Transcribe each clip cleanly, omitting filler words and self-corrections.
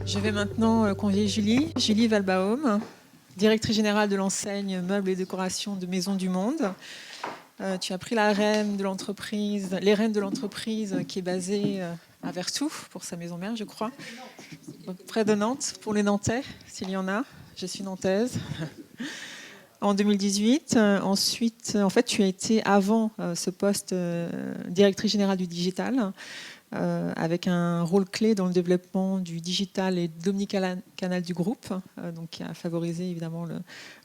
Je vais maintenant convier Julie Walbaum, directrice générale de l'enseigne Meubles et Décorations de Maisons du Monde. Tu as pris les rênes de l'entreprise qui est basée à Vertou, pour sa maison mère, je crois. Près de Nantes, pour les Nantais, s'il y en a. Je suis nantaise. En 2018. Ensuite, en fait, tu as été avant ce poste directrice générale du digital, avec un rôle clé dans le développement du digital et de l'omnicanal du groupe, donc qui a favorisé évidemment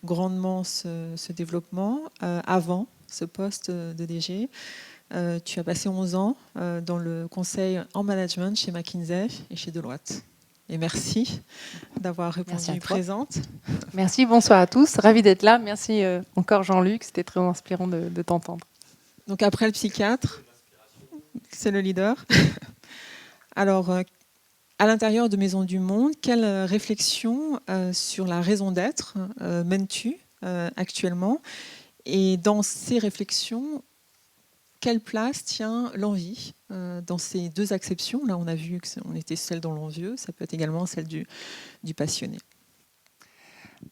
grandement ce développement. Avant ce poste de DG, tu as passé 11 ans dans le conseil en management chez McKinsey et chez Deloitte. Et merci d'avoir répondu présente. Merci, bonsoir à tous. Ravi d'être là. Merci encore Jean-Luc, c'était très inspirant de t'entendre. Donc après le psychiatre, c'est le leader. Alors, à l'intérieur de Maisons du Monde, quelle réflexion sur la raison d'être mènes-tu actuellement? Et dans ces réflexions, quelle place tient l'envie dans ces deux acceptions? Là, on a vu qu'on était celle dans l'envieux, ça peut être également celle du passionné.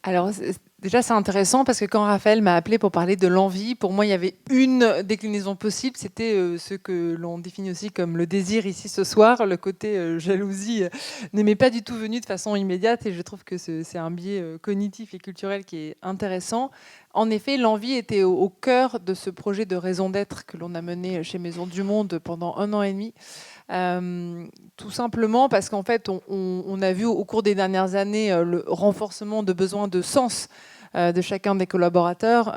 Alors, déjà, c'est intéressant parce que quand Raphaël m'a appelé pour parler de l'envie, pour moi, il y avait une déclinaison possible. C'était ce que l'on définit aussi comme le désir ici ce soir. Le côté jalousie ne m'est pas du tout venu de façon immédiate et je trouve que c'est un biais cognitif et culturel qui est intéressant. En effet, l'envie était au cœur de ce projet de raison d'être que l'on a mené chez Maisons du Monde pendant 1 an et demi. Tout simplement parce qu'en fait, on a vu au cours des dernières années le renforcement de besoins de sens de chacun des collaborateurs.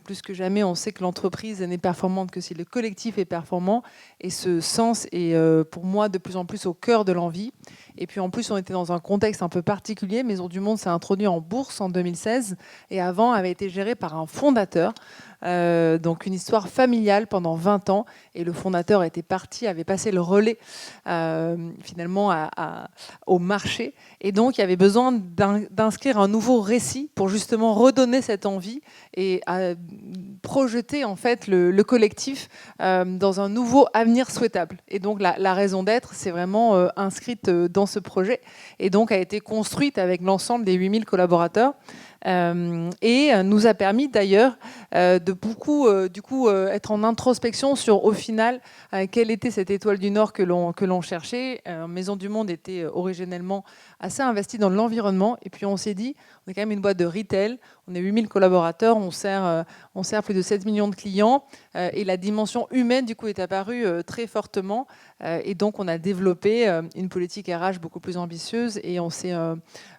Plus que jamais, on sait que l'entreprise n'est performante que si le collectif est performant. Et ce sens est pour moi de plus en plus au cœur de l'envie. Et puis en plus, on était dans un contexte un peu particulier. Maisons du Monde s'est introduit en bourse en 2016 et avant avait été géré par un fondateur. Donc une histoire familiale pendant 20 ans et le fondateur était parti, avait passé le relais finalement au marché et donc il y avait besoin d'inscrire un nouveau récit pour justement redonner cette envie et projeter en fait le collectif dans un nouveau avenir souhaitable. Et donc la raison d'être c'est vraiment inscrite dans ce projet et donc a été construite avec l'ensemble des 8000 collaborateurs. Et nous a permis d'ailleurs de beaucoup du coup être en introspection sur au final quelle était cette étoile du Nord que l'on cherchait. Maisons du Monde était originellement assez investie dans l'environnement et puis on s'est dit on est quand même une boîte de retail, on est 8000 collaborateurs, on sert plus de 7 millions de clients et la dimension humaine du coup est apparue très fortement et donc on a développé une politique RH beaucoup plus ambitieuse et on s'est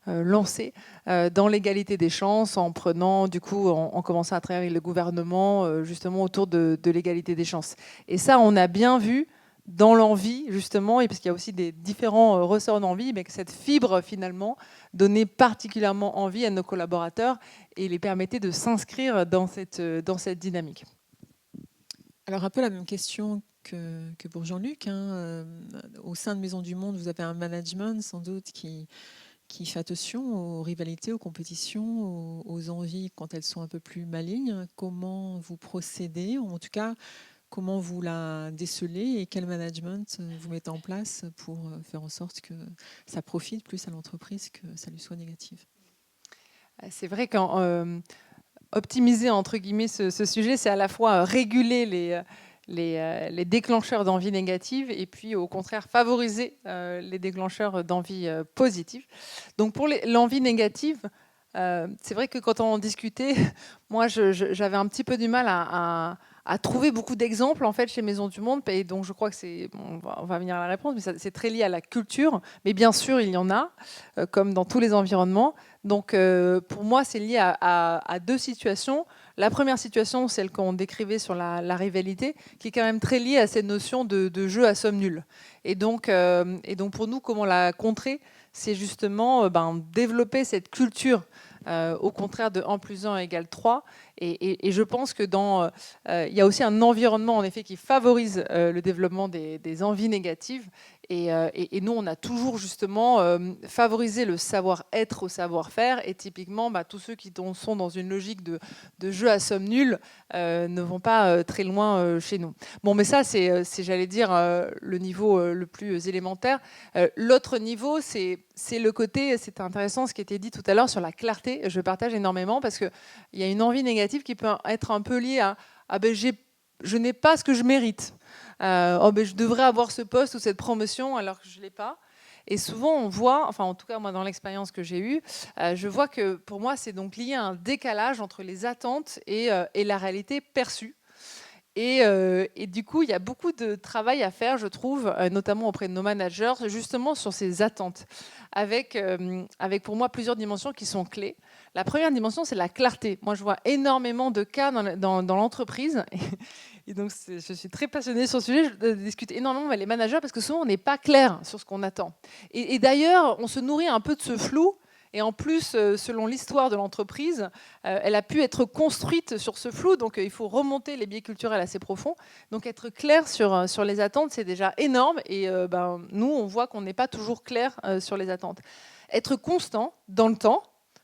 lancé dans l'égalité des chances en prenant du coup en commençant à travailler avec le gouvernement justement autour de l'égalité des chances. Et ça on a bien vu dans l'envie justement, et parce qu'il y a aussi des différents ressorts d'envie, mais que cette fibre finalement donnait particulièrement envie à nos collaborateurs et les permettait de s'inscrire dans cette dynamique. Alors un peu la même question que pour Jean-Luc. Au sein de Maisons du Monde, vous avez un management sans doute qui fait attention aux rivalités, aux compétitions, aux envies quand elles sont un peu plus malignes. Comment vous procédez, ou en tout cas, comment vous la décelez et quel management vous mettez en place pour faire en sorte que ça profite plus à l'entreprise que ça lui soit négatif? C'est vrai qu'optimiser entre guillemets ce sujet, c'est à la fois réguler les déclencheurs d'envie négative et puis au contraire favoriser les déclencheurs d'envie positive. Donc pour l'envie négative, c'est vrai que quand on en discutait, moi j'avais un petit peu du mal à trouver beaucoup d'exemples en fait chez Maisons du Monde, et donc je crois que c'est, on va venir à la réponse, mais c'est très lié à la culture, mais bien sûr il y en a, comme dans tous les environnements. Donc pour moi c'est lié à deux situations. La première situation, celle qu'on décrivait sur la rivalité, qui est quand même très liée à cette notion de jeu à somme nulle. Et donc pour nous, comment la contrer, c'est justement développer cette culture au contraire de 1 + 1 = 3 Et je pense que il y a aussi un environnement en effet qui favorise le développement des envies négatives. Et nous, on a toujours justement favorisé le savoir-être au savoir-faire. Et typiquement, tous ceux qui sont dans une logique de jeu à somme nulle ne vont pas très loin chez nous. Bon, mais ça, c'est j'allais dire, le niveau le plus élémentaire. L'autre niveau, c'est le côté, c'est intéressant ce qui était dit tout à l'heure sur la clarté. Je partage énormément parce qu'il y a une envie négative qui peut être un peu liée à je n'ai pas ce que je mérite. Je devrais avoir ce poste ou cette promotion alors que je ne l'ai pas. Et souvent, on voit, enfin en tout cas moi dans l'expérience que j'ai eue, je vois que pour moi c'est donc lié à un décalage entre les attentes et la réalité perçue. Et du coup, il y a beaucoup de travail à faire, je trouve, notamment auprès de nos managers, justement sur ces attentes, avec pour moi plusieurs dimensions qui sont clés. La première dimension, c'est la clarté. Moi, je vois énormément de cas dans l'entreprise. Et donc, je suis très passionnée sur ce sujet. Je discute énormément avec les managers parce que souvent, on n'est pas clair sur ce qu'on attend. Et d'ailleurs, on se nourrit un peu de ce flou. Et en plus, selon l'histoire de l'entreprise, elle a pu être construite sur ce flou. Donc, il faut remonter les biais culturels assez profonds. Donc, être clair sur les attentes, c'est déjà énorme. Et nous, on voit qu'on n'est pas toujours clair sur les attentes. Être constant dans le temps,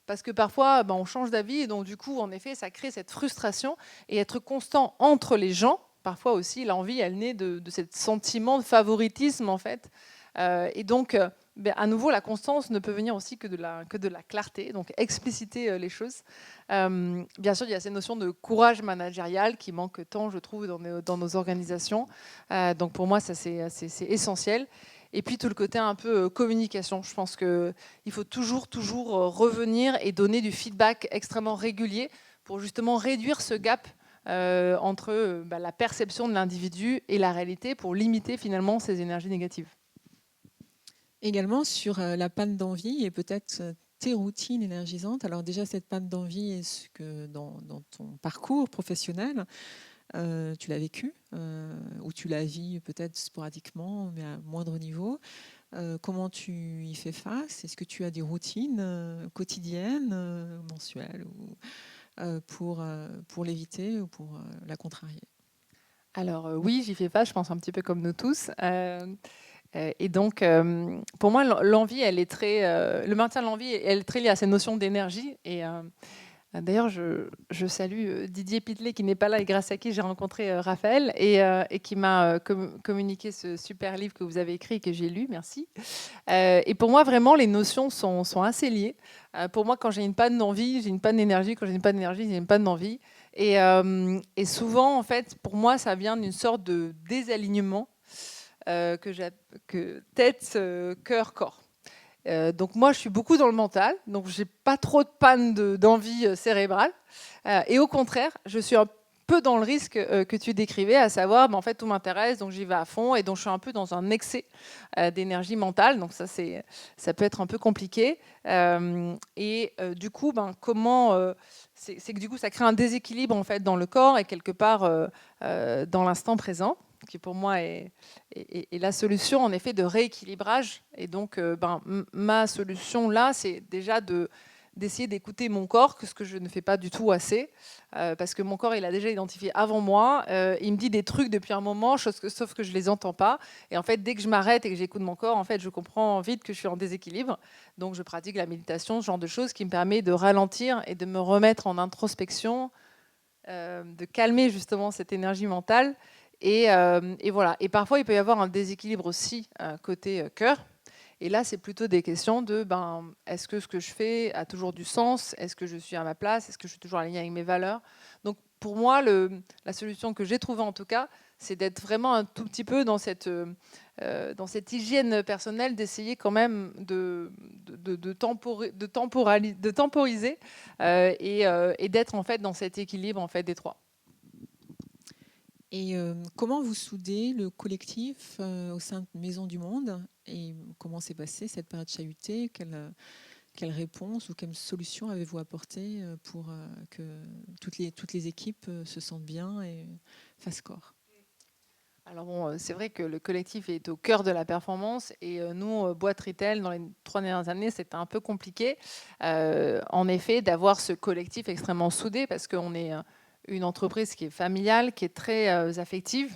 parce que parfois, on change d'avis. Et donc, du coup, en effet, ça crée cette frustration. Et être constant entre les gens, parfois aussi, l'envie, elle naît de ce sentiment de favoritisme, en fait. Et donc, à nouveau, la constance ne peut venir aussi que de la clarté, donc expliciter les choses. Bien sûr, il y a ces notions de courage managérial qui manquent tant, je trouve, dans nos organisations. Donc pour moi, ça, c'est essentiel. Et puis tout le côté un peu communication. Je pense qu'il faut toujours revenir et donner du feedback extrêmement régulier pour justement réduire ce gap entre la perception de l'individu et la réalité pour limiter finalement ces énergies négatives. Également sur la panne d'envie et peut-être tes routines énergisantes. Alors déjà, cette panne d'envie, est-ce que dans ton parcours professionnel, tu l'as vécu ou tu la vis peut-être sporadiquement, mais à moindre niveau? Comment tu y fais face? Est-ce que tu as des routines quotidiennes, mensuelles, ou, pour l'éviter ou pour la contrarier? Alors oui, j'y fais face, je pense un petit peu comme nous tous. Et donc, pour moi, l'envie, elle est le maintien de l'envie, elle est très liée à cette notion d'énergie. Et d'ailleurs, je salue Didier Pitlet qui n'est pas là et grâce à qui j'ai rencontré Raphaël et qui m'a communiqué ce super livre que vous avez écrit et que j'ai lu. Merci. Et pour moi, vraiment, les notions sont assez liées. Pour moi, quand j'ai une panne d'envie, j'ai une panne d'énergie. Quand j'ai une panne d'énergie, j'ai une panne d'envie. Et souvent, en fait, pour moi, ça vient d'une sorte de désalignement que tête, cœur, corps. Donc moi, je suis beaucoup dans le mental, donc j'ai pas trop de panne d'envie cérébrale. Et au contraire, je suis un peu dans le risque que tu décrivais, à savoir, en fait, tout m'intéresse, donc j'y vais à fond, et donc je suis un peu dans un excès d'énergie mentale. Donc ça peut être un peu compliqué. Du coup, comment c'est que du coup, ça crée un déséquilibre en fait dans le corps et quelque part dans l'instant présent, qui pour moi est la solution en effet de rééquilibrage. Et donc, ma solution là, c'est déjà d'essayer d'écouter mon corps, ce que je ne fais pas du tout assez, parce que mon corps, il a déjà identifié avant moi, il me dit des trucs depuis un moment, sauf que je les entends pas. Et en fait, dès que je m'arrête et que j'écoute mon corps, en fait, je comprends vite que je suis en déséquilibre. Donc, je pratique la méditation, ce genre de choses qui me permet de ralentir et de me remettre en introspection, de calmer justement cette énergie mentale. Et voilà. Et parfois, il peut y avoir un déséquilibre aussi côté cœur. Et là, c'est plutôt des questions de est-ce que ce que je fais a toujours du sens? Est-ce que je suis à ma place? Est-ce que je suis toujours alignée avec mes valeurs? Donc, pour moi, la solution que j'ai trouvée en tout cas, c'est d'être vraiment un tout petit peu dans cette hygiène personnelle, d'essayer quand même de temporiser et d'être en fait dans cet équilibre en fait des trois. Et comment vous soudez le collectif au sein de Maison du Monde? Et comment s'est passée cette période chahutée? Quelle réponse ou quelle solution avez-vous apporté pour que toutes les équipes se sentent bien et fassent corps? Alors bon, c'est vrai que le collectif est au cœur de la performance et nous, boîte retail, dans les 3 dernières années, c'était un peu compliqué, en effet, d'avoir ce collectif extrêmement soudé parce qu'on est une entreprise qui est familiale, qui est très affective.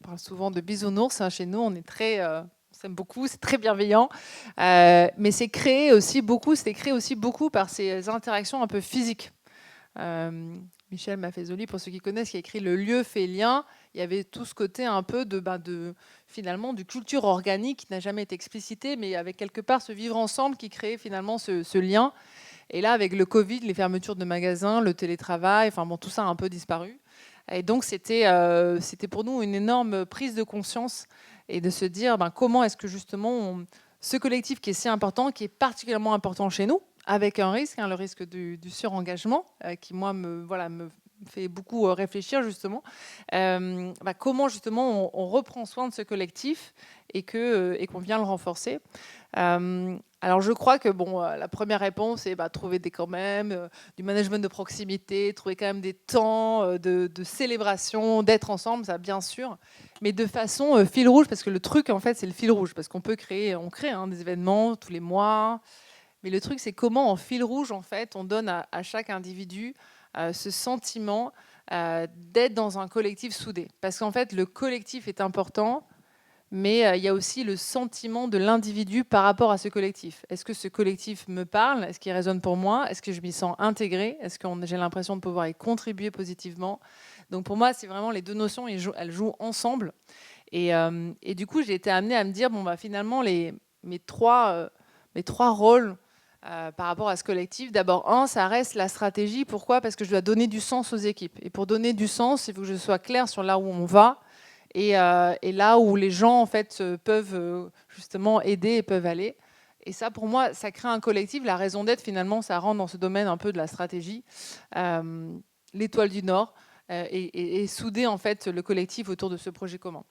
On parle souvent de bisounours, hein, chez nous, on est très, on s'aime beaucoup, c'est très bienveillant, mais c'était créé aussi beaucoup par ces interactions un peu physiques. Michel Maffezoli, pour ceux qui connaissent, qui a écrit Le lieu fait lien. Il y avait tout ce côté un peu finalement, de culture organique qui n'a jamais été explicité, mais avec quelque part ce vivre ensemble qui crée finalement ce lien. Et là, avec le Covid, les fermetures de magasins, le télétravail, enfin bon, tout ça a un peu disparu. Et donc, c'était pour nous une énorme prise de conscience et de se dire comment est-ce que justement ce collectif qui est si important, qui est particulièrement important chez nous, avec un risque, le risque du surengagement, qui moi me fait beaucoup réfléchir justement. Comment justement on reprend soin de ce collectif et qu'on vient le renforcer. Alors je crois que la première réponse est trouver quand même du management de proximité, trouver quand même des temps de célébration, d'être ensemble, ça bien sûr, mais de façon fil rouge, parce que le truc en fait c'est le fil rouge, parce qu'on crée des événements tous les mois. Mais le truc, c'est comment, en fil rouge, en fait, on donne à chaque individu ce sentiment d'être dans un collectif soudé. Parce qu'en fait, le collectif est important, mais il y a aussi le sentiment de l'individu par rapport à ce collectif. Est-ce que ce collectif me parle? Est-ce qu'il résonne pour moi? Est-ce que je m'y sens intégrée? Est-ce que j'ai l'impression de pouvoir y contribuer positivement? Donc pour moi, c'est vraiment les deux notions, elles jouent ensemble. Et du coup, j'ai été amenée à me dire, finalement, mes trois rôles par rapport à ce collectif. D'abord, ça reste la stratégie. Pourquoi? Parce que je dois donner du sens aux équipes. Et pour donner du sens, il faut que je sois claire sur là où on va et là où les gens en fait peuvent justement aider et peuvent aller. Et ça, pour moi, ça crée un collectif. La raison d'être, finalement, ça rentre dans ce domaine un peu de la stratégie. L'étoile du Nord et souder en fait le collectif autour de ce projet commun.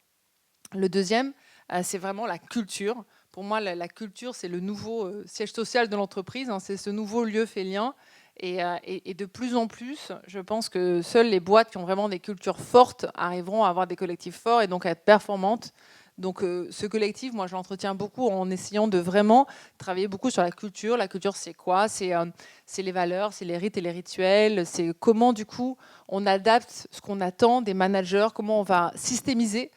Le deuxième, c'est vraiment la culture. Pour moi, la culture, c'est le nouveau siège social de l'entreprise. C'est ce nouveau lieu fait lien. Et de plus en plus, je pense que seules les boîtes qui ont vraiment des cultures fortes arriveront à avoir des collectifs forts et donc à être performantes. Donc ce collectif, moi, je l'entretiens beaucoup en essayant de vraiment travailler beaucoup sur la culture. La culture, c'est quoi? C'est les valeurs, c'est les rites et les rituels. C'est comment, du coup, on adapte ce qu'on attend des managers, comment on va systémiser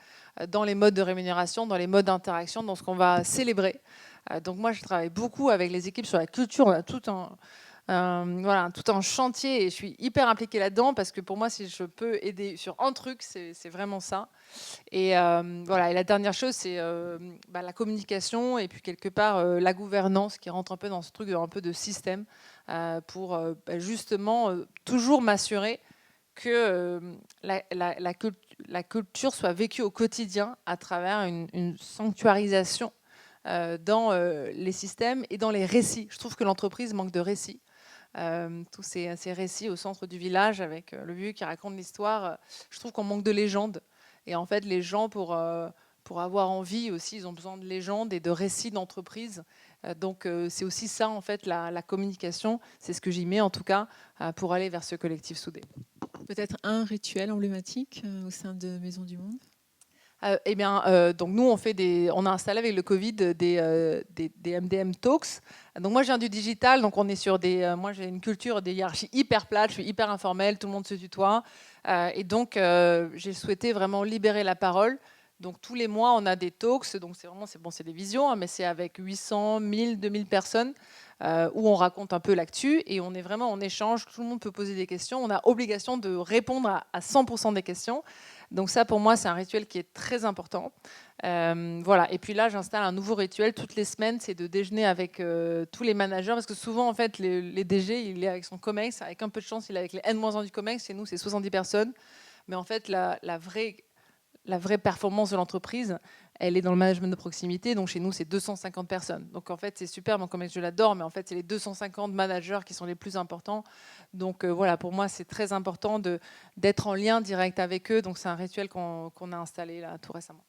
dans les modes de rémunération, dans les modes d'interaction, dans ce qu'on va célébrer. Donc moi, je travaille beaucoup avec les équipes sur la culture. On a tout un chantier et je suis hyper impliquée là-dedans parce que pour moi, si je peux aider sur un truc, c'est vraiment ça. Et et la dernière chose, c'est la communication et puis quelque part la gouvernance qui rentre un peu dans ce truc un peu de système pour justement toujours m'assurer que la culture soit vécue au quotidien à travers une sanctuarisation dans les systèmes et dans les récits. Je trouve que l'entreprise manque de récits. Tous ces récits au centre du village avec le vieux qui raconte l'histoire, je trouve qu'on manque de légendes. Et en fait, les gens, pour avoir envie aussi, ils ont besoin de légendes et de récits d'entreprise. Donc c'est aussi ça, en fait, la communication. C'est ce que j'y mets, en tout cas, pour aller vers ce collectif soudé. Peut-être un rituel emblématique au sein de Maison du Monde? Donc nous, on a installé avec le Covid des MDM Talks. Donc moi, je viens du digital, donc on est sur moi, j'ai une culture des hiérarchies hyper plates, je suis hyper informelle, tout le monde se tutoie. Et donc, j'ai souhaité vraiment libérer la parole. Donc tous les mois, on a des talks. Donc c'est des visios, mais c'est avec 800, 1000, 2000 personnes où on raconte un peu l'actu et on est vraiment en échange. Tout le monde peut poser des questions. On a obligation de répondre à 100% des questions. Donc ça, pour moi, c'est un rituel qui est très important. Et puis là, j'installe un nouveau rituel toutes les semaines, c'est de déjeuner avec tous les managers, parce que souvent, en fait, les DG, il est avec son COMEX, avec un peu de chance, il est avec les N-1 du COMEX. Chez nous, c'est 70 personnes. Mais en fait, la vraie performance de l'entreprise, elle est dans le management de proximité. Donc chez nous, c'est 250 personnes. Donc en fait, c'est super. Mon COMEX, je l'adore, mais en fait, c'est les 250 managers qui sont les plus importants. Donc pour moi, c'est très important d'être en lien direct avec eux. Donc c'est un rituel qu'on a installé là tout récemment.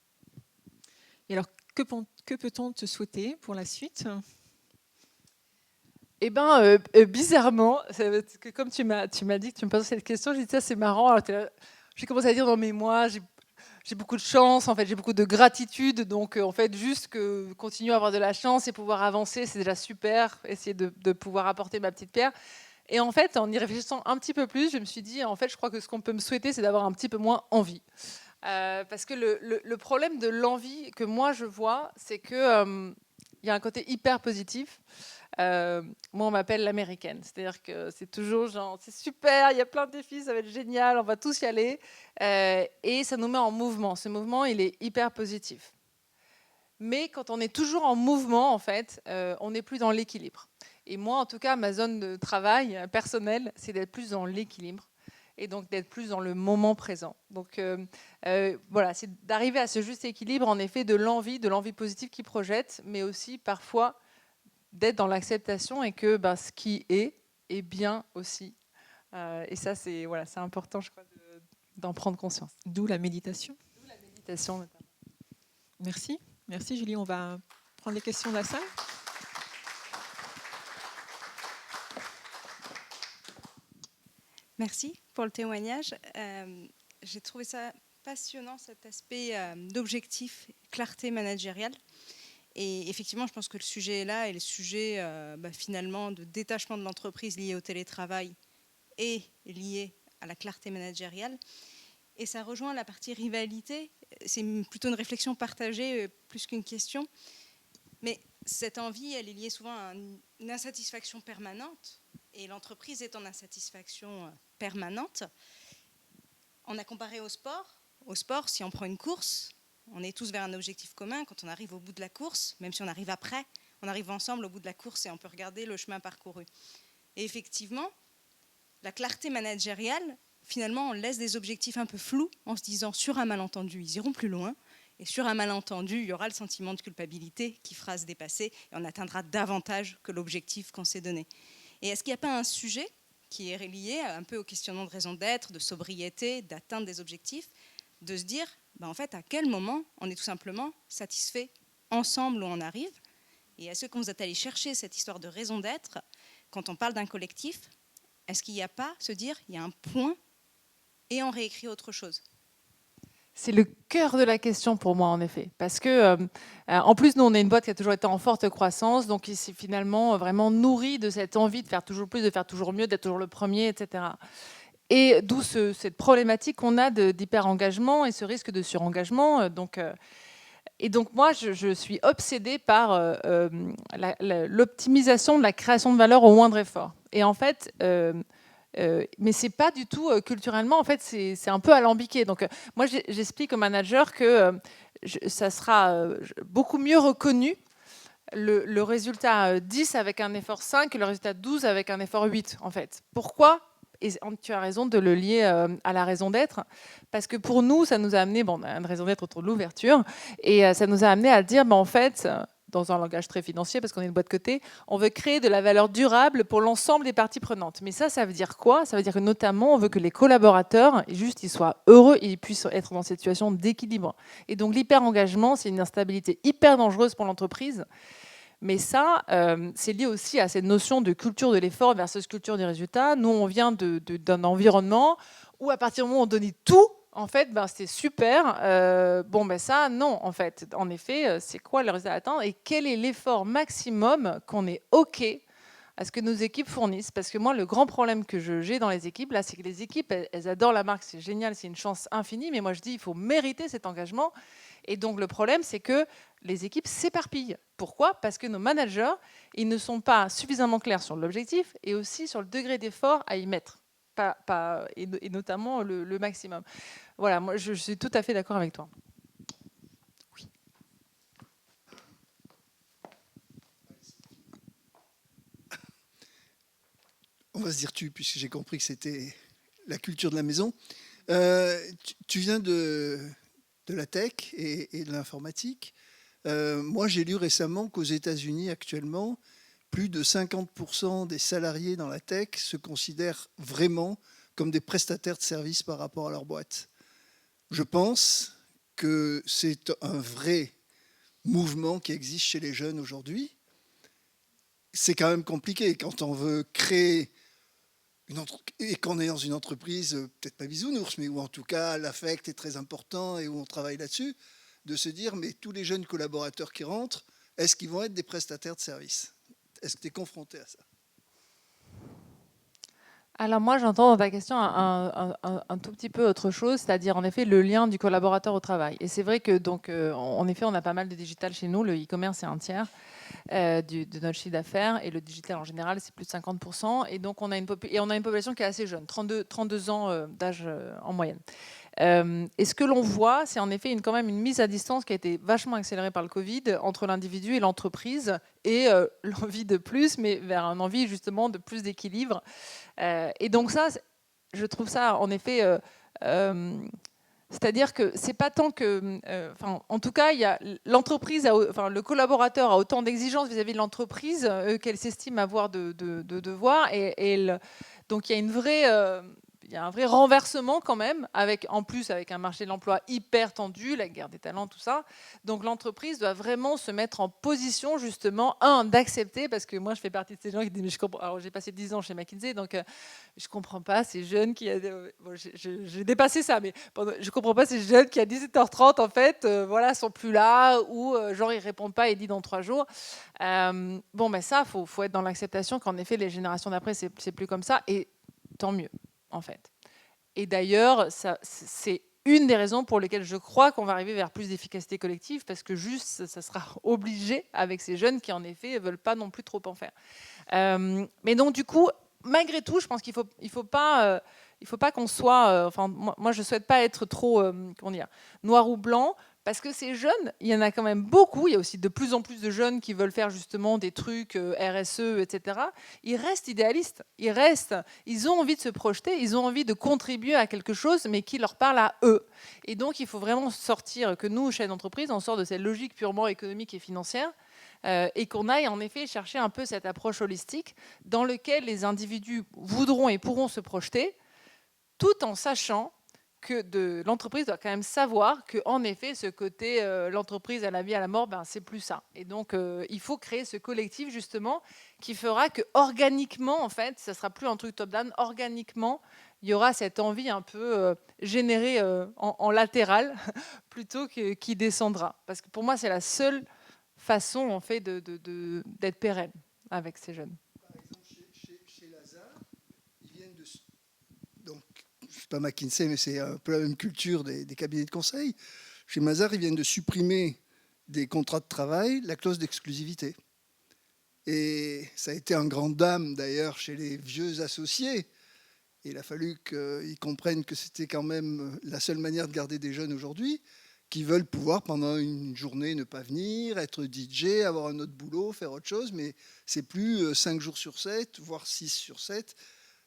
Et alors, que peut-on te souhaiter pour la suite? Bizarrement, comme tu m'as dit que tu me posais cette question, j'ai dit ça, c'est marrant. Alors, j'ai commencé à dire dans mes mois, j'ai beaucoup de chance, en fait, j'ai beaucoup de gratitude. Donc, en fait, juste que continuer à avoir de la chance et pouvoir avancer, c'est déjà super. Essayer de pouvoir apporter ma petite pierre. Et en fait, en y réfléchissant un petit peu plus, je me suis dit, en fait, je crois que ce qu'on peut me souhaiter, c'est d'avoir un petit peu moins envie. Parce que le problème de l'envie que moi je vois, c'est que il y a un côté hyper positif. Moi, on m'appelle l'américaine. C'est-à-dire que c'est toujours genre, c'est super, il y a plein de défis, ça va être génial, on va tous y aller. Et ça nous met en mouvement. Ce mouvement, il est hyper positif. Mais quand on est toujours en mouvement, en fait, on n'est plus dans l'équilibre. Et moi, en tout cas, ma zone de travail personnelle, c'est d'être plus dans l'équilibre et donc d'être plus dans le moment présent. Donc voilà, c'est d'arriver à ce juste équilibre, en effet, de l'envie positive qui projette, mais aussi parfois d'être dans l'acceptation et que ce qui est bien aussi. Et ça, c'est voilà, c'est important, je crois, d'en prendre conscience. D'où la méditation. D'où la méditation, notamment. Merci. Merci Julie. On va prendre les questions de la salle. Merci pour le témoignage. J'ai trouvé ça passionnant, cet aspect d'objectif, clarté managériale. Et effectivement, je pense que le sujet est là, et le sujet finalement de détachement de l'entreprise lié au télétravail est lié à la clarté managériale. Et ça rejoint la partie rivalité. C'est plutôt une réflexion partagée plus qu'une question. Mais cette envie, elle est liée souvent à une insatisfaction permanente. Et l'entreprise est en insatisfaction permanente. On a comparé au sport. Au sport, si on prend une course, on est tous vers un objectif commun. Quand on arrive au bout de la course, même si on arrive après, on arrive ensemble au bout de la course et on peut regarder le chemin parcouru. Et effectivement, la clarté managériale, finalement, on laisse des objectifs un peu flous en se disant, sur un malentendu, ils iront plus loin. Et sur un malentendu, il y aura le sentiment de culpabilité qui fera se dépasser et on atteindra davantage que l'objectif qu'on s'est donné. Et est-ce qu'il n'y a pas un sujet qui est lié un peu au questionnement de raison d'être, de sobriété, d'atteinte des objectifs, de se dire, en fait, à quel moment on est tout simplement satisfait ensemble où on arrive? Et est-ce que vous êtes allé chercher cette histoire de raison d'être quand on parle d'un collectif? Est-ce qu'il n'y a pas se dire, il y a un point et on réécrit autre chose? C'est le cœur de la question pour moi, en effet. Parce que, en plus, nous, on est une boîte qui a toujours été en forte croissance, donc il s'est finalement vraiment nourri de cette envie de faire toujours plus, de faire toujours mieux, d'être toujours le premier, etc. Et d'où cette problématique qu'on a d'hyper-engagement et ce risque de surengagement. Et donc, moi, je suis obsédée par l'optimisation de la création de valeur au moindre effort. Et en fait... mais c'est pas du tout culturellement, en fait, c'est un peu alambiqué. Donc, moi, j'explique aux managers que ça sera beaucoup mieux reconnu le résultat 10 avec un effort 5 que le résultat 12 avec un effort 8, en fait. Pourquoi? Et tu as raison de le lier à la raison d'être, parce que pour nous, ça nous a amené, on a une raison d'être autour de l'ouverture, et ça nous a amené à dire, en fait, dans un langage très financier, parce qu'on est une boîte cotée, on veut créer de la valeur durable pour l'ensemble des parties prenantes. Mais ça veut dire quoi? Ça veut dire que notamment, on veut que les collaborateurs, ils soient heureux et ils puissent être dans cette situation d'équilibre. Et donc, l'hyper-engagement, c'est une instabilité hyper dangereuse pour l'entreprise. Mais ça, c'est lié aussi à cette notion de culture de l'effort versus culture du résultat. Nous, on vient d'un environnement où, à partir du moment où on donnait tout, en fait, c'était super. Ça, non, en fait. En effet, c'est quoi le résultat à atteindre et quel est l'effort maximum qu'on est OK à ce que nos équipes fournissent? Parce que moi, le grand problème que j'ai dans les équipes, là, c'est que les équipes, elles adorent la marque, c'est génial, c'est une chance infinie. Mais moi, je dis, il faut mériter cet engagement. Et donc, le problème, c'est que les équipes s'éparpillent. Pourquoi? Parce que nos managers, ils ne sont pas suffisamment clairs sur l'objectif et aussi sur le degré d'effort à y mettre, et notamment le maximum. Voilà, moi, je suis tout à fait d'accord avec toi. Oui. On va se dire tu, puisque j'ai compris que c'était la culture de la maison. Tu viens de la tech et de l'informatique. Moi, j'ai lu récemment qu'aux États-Unis, actuellement, plus de 50% des salariés dans la tech se considèrent vraiment comme des prestataires de services par rapport à leur boîte. Je pense que c'est un vrai mouvement qui existe chez les jeunes aujourd'hui. C'est quand même compliqué quand on veut créer et qu'on est dans une entreprise, peut-être pas bisounours, mais où en tout cas l'affect est très important et où on travaille là-dessus, de se dire, mais tous les jeunes collaborateurs qui rentrent, est-ce qu'ils vont être des prestataires de services? Est-ce que tu es confronté à ça? Alors moi, j'entends dans ta question un tout petit peu autre chose, c'est-à-dire en effet le lien du collaborateur au travail. Et c'est vrai que donc, en effet, on a pas mal de digital chez nous. Le e-commerce, c'est un tiers de notre chiffre d'affaires, et le digital en général, c'est plus de 50%. Et donc, on a une population qui est assez jeune, 32 ans d'âge en moyenne. Et ce que l'on voit, c'est en effet quand même une mise à distance qui a été vachement accélérée par le Covid entre l'individu et l'entreprise, et l'envie de plus, mais vers une envie justement de plus d'équilibre. Et donc ça, je trouve ça en effet... c'est-à-dire que c'est pas tant que, en tout cas, l'entreprise, le collaborateur a autant d'exigences vis-à-vis de l'entreprise qu'elle s'estime avoir de devoirs, donc il y a il y a un vrai renversement quand même, en plus avec un marché de l'emploi hyper tendu, la guerre des talents, tout ça. Donc l'entreprise doit vraiment se mettre en position justement, d'accepter, parce que moi je fais partie de ces gens qui disent, mais je comprends. Alors j'ai passé 10 ans chez McKinsey, donc je comprends pas ces jeunes qui... Bon, j'ai dépassé ça, mais je comprends pas ces jeunes qui à 17h30 en fait, voilà, sont plus là, ou genre ils répondent pas et disent dans 3 jours. Bon, mais ça, faut être dans l'acceptation qu'en effet les générations d'après c'est plus comme ça, et tant mieux en fait. Et d'ailleurs, c'est une des raisons pour lesquelles je crois qu'on va arriver vers plus d'efficacité collective, parce que juste, ça sera obligé avec ces jeunes qui, en effet, ne veulent pas non plus trop en faire. Mais donc, du coup, malgré tout, je pense qu'il faut pas qu'on soit... moi, je ne souhaite pas être trop, comment dire, noir ou blanc, parce que ces jeunes, il y en a quand même beaucoup. Il y a aussi de plus en plus de jeunes qui veulent faire justement des trucs RSE, etc. Ils restent idéalistes. Ils ont envie de se projeter. Ils ont envie de contribuer à quelque chose, mais qui leur parle à eux. Et donc, il faut vraiment sortir, que nous, chefs d'entreprise, on sort de cette logique purement économique et financière, et qu'on aille en effet chercher un peu cette approche holistique dans laquelle les individus voudront et pourront se projeter, tout en sachant que l'entreprise doit quand même savoir qu'en effet, ce côté l'entreprise à la vie, à la mort, c'est plus ça. Et donc, il faut créer ce collectif, justement, qui fera que organiquement, en fait, ça ne sera plus un truc top-down, organiquement, il y aura cette envie un peu générée en latéral, plutôt qui descendra. Parce que pour moi, c'est la seule façon, en fait, d'être pérenne avec ces jeunes. Par exemple, chez Lazare, ils viennent de... Donc, je ne suis pas McKinsey, mais c'est un peu la même culture des cabinets de conseil. Chez Mazars, ils viennent de supprimer des contrats de travail la clause d'exclusivité. Et ça a été un grand drame, d'ailleurs, chez les vieux associés. Et il a fallu qu'ils comprennent que c'était quand même la seule manière de garder des jeunes aujourd'hui, qui veulent pouvoir, pendant une journée, ne pas venir, être DJ, avoir un autre boulot, faire autre chose, mais c'est plus 5 jours sur 7, voire 6 sur 7,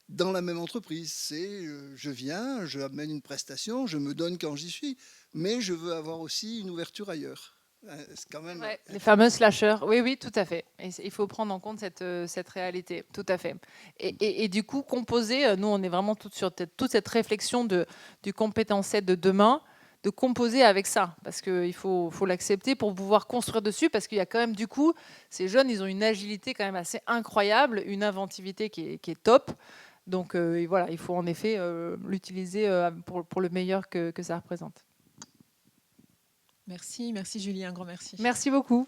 dans la même entreprise. C'est je viens, je amène une prestation, je me donne quand j'y suis, mais je veux avoir aussi une ouverture ailleurs. C'est quand même... Ouais, les fameux slasheurs, oui, tout à fait. Et il faut prendre en compte cette réalité, tout à fait. Et du coup, composer, nous, on est vraiment sur toute cette réflexion du compétence set de demain, de composer avec ça, parce qu'il faut l'accepter pour pouvoir construire dessus, parce qu'il y a quand même, du coup, ces jeunes, ils ont une agilité quand même assez incroyable, une inventivité qui est top. Donc voilà, il faut en effet l'utiliser pour le meilleur que ça représente. Merci Julie, un grand merci. Merci beaucoup.